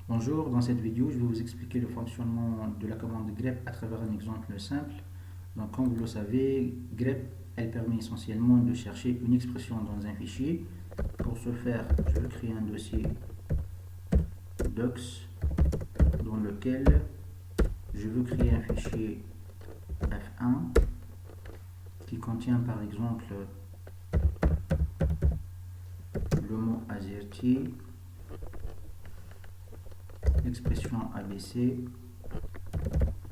Bonjour, dans cette vidéo, je vais vous expliquer le fonctionnement de la commande grep à travers un exemple simple. Donc, comme vous le savez, grep, elle permet essentiellement de chercher une expression dans un fichier. Pour ce faire, je vais créer un dossier docs dans lequel je veux créer un fichier F1 qui contient par exemple le mot AZERTY, l'expression ABC,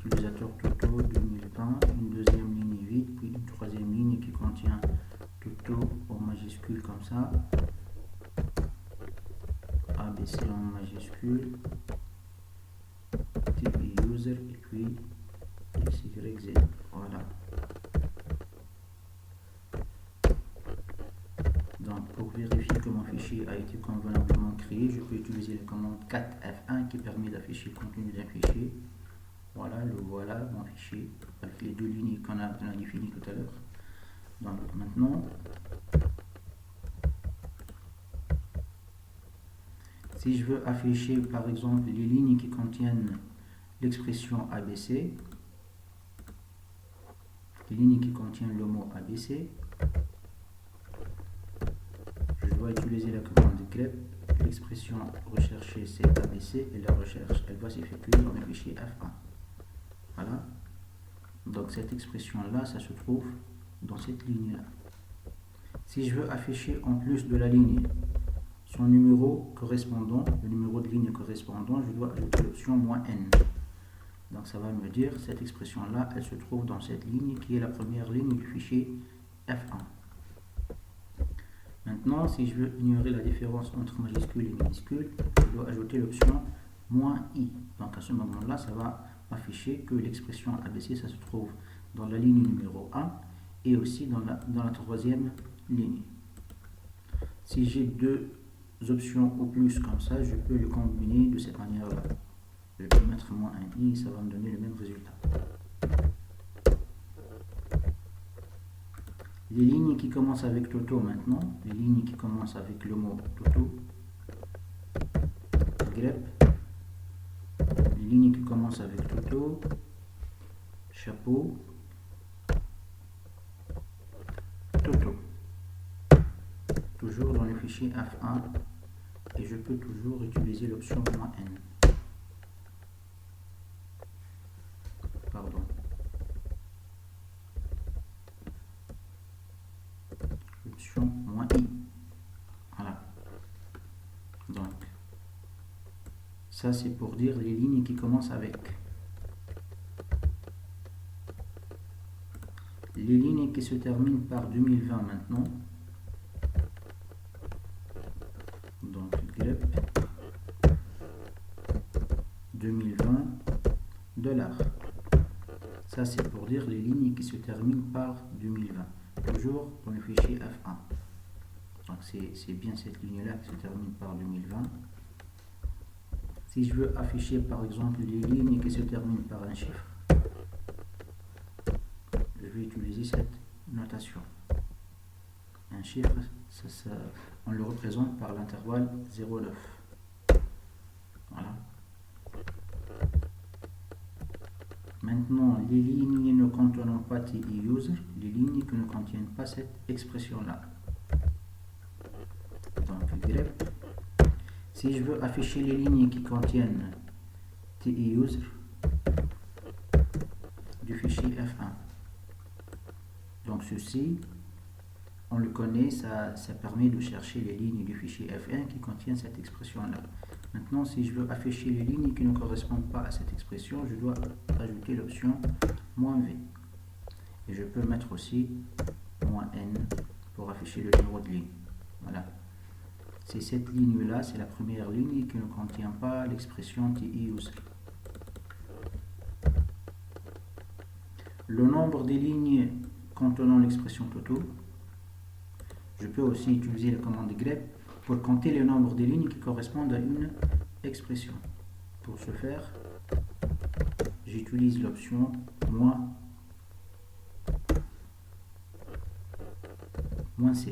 utilisateur Toto 2020, une deuxième ligne vide, puis une troisième ligne qui contient Toto en majuscule comme ça, ABC en majuscule, TP user et puis XYZ. Voilà. Donc pour vérifier que mon fichier a été convenablement créé, je peux utiliser la commande cat F1 qui permet d'afficher le contenu d'un fichier. Voilà, voilà mon fichier avec les deux lignes qu'on a définies tout à l'heure. Donc maintenant, si je veux afficher par exemple les lignes qui contiennent l'expression ABC, les lignes qui contiennent le mot ABC, je dois utiliser la commande grep. L'expression recherchée c'est ABC et la recherche elle va s'effectuer dans le fichier F1. Voilà. Donc cette expression là, ça se trouve dans cette ligne là. Si je veux afficher en plus de la ligne son numéro correspondant, le numéro de ligne correspondant, je dois ajouter l'option "-n". Donc ça va me dire cette expression là, elle se trouve dans cette ligne qui est la première ligne du fichier F1. Maintenant, si je veux ignorer la différence entre majuscule et minuscule, je dois ajouter l'option "-i". Donc à ce moment-là, ça va afficher que l'expression ABC, ça se trouve dans la ligne numéro 1 et aussi dans la troisième ligne. Si j'ai deux options ou plus comme ça, je peux les combiner de cette manière-là. Je peux mettre "-i", ça va me donner le même résultat. Les lignes qui commencent avec Toto maintenant, les lignes qui commencent avec le mot Toto, grep, les lignes qui commencent avec Toto, chapeau, Toto, toujours dans le fichier F1 et je peux toujours utiliser l'option "-n". Pardon. L'option "-i". Voilà. Donc, ça c'est pour dire les lignes qui commencent avec. Les lignes qui se terminent par 2020 maintenant. Donc grep 2020 $. Ça c'est pour dire les lignes qui se terminent par 2020. Toujours dans le fichier F1. Donc c'est bien cette ligne-là qui se termine par 2020. Si je veux afficher par exemple les lignes qui se terminent par un chiffre, je vais utiliser cette notation. Un chiffre, on le représente par l'intervalle 0,9. Voilà. Maintenant, les lignes ne contenant pas TI user, les lignes qui ne contiennent pas cette expression-là. Donc, grep. Si je veux afficher les lignes qui contiennent TI user du fichier F1, donc ceci, on le connaît, ça permet de chercher les lignes du fichier F1 qui contiennent cette expression-là. Maintenant, si je veux afficher les lignes qui ne correspondent pas à cette expression, je dois ajouter l'option "-v". Et je peux mettre aussi "-n" pour afficher le numéro de ligne. Voilà. C'est cette ligne-là, c'est la première ligne qui ne contient pas l'expression TI user. Le nombre des lignes contenant l'expression Toto, je peux aussi utiliser la commande grep pour compter le nombre de lignes qui correspondent à une expression. Pour ce faire, j'utilise l'option "-c".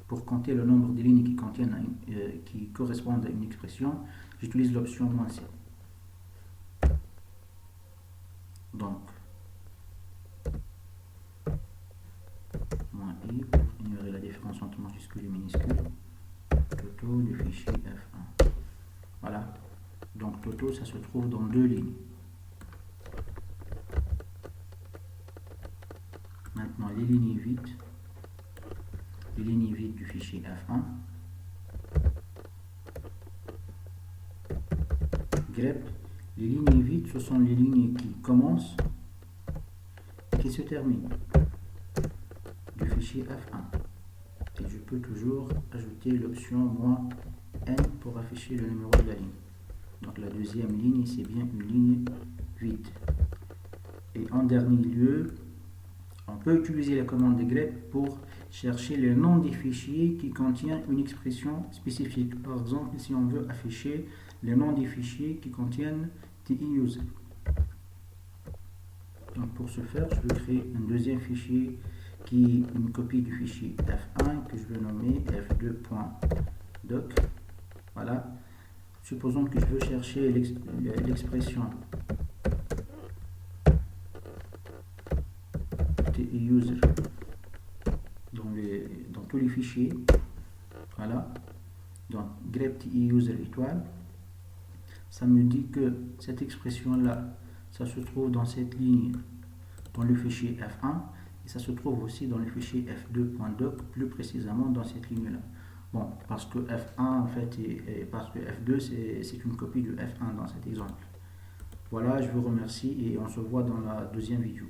Pour compter le nombre de lignes qui correspondent à une expression, j'utilise l'option -c. Donc, -i pour ignorer la différence entre majuscule et minuscule. Toto du fichier F1. Voilà. Donc, Toto, ça se trouve dans deux lignes. Maintenant, les lignes vides du fichier F1. grep, les lignes vides, ce sont les lignes qui commencent et qui se terminent du fichier F1. Et je peux toujours ajouter l'option -n pour afficher le numéro de la ligne. Donc la deuxième ligne, c'est bien une ligne vide. Et en dernier lieu, on peut utiliser la commande de grep pour chercher le nom des fichiers qui contiennent une expression spécifique. Par exemple, si on veut afficher le nom des fichiers qui contiennent TI-user. Donc pour ce faire, je vais créer un deuxième fichier qui est une copie du fichier F1 que je vais nommer f2.doc. Voilà. Supposons que je veux chercher l'expression TI-user dans tous les fichiers. Voilà. Donc grep TI-user étoile. Ça me dit que cette expression-là, ça se trouve dans cette ligne, dans le fichier F1, et ça se trouve aussi dans le fichier f2.doc, plus précisément dans cette ligne-là. Bon, parce que F1, en fait, et parce que F2, c'est une copie de F1 dans cet exemple. Voilà, je vous remercie et on se voit dans la deuxième vidéo.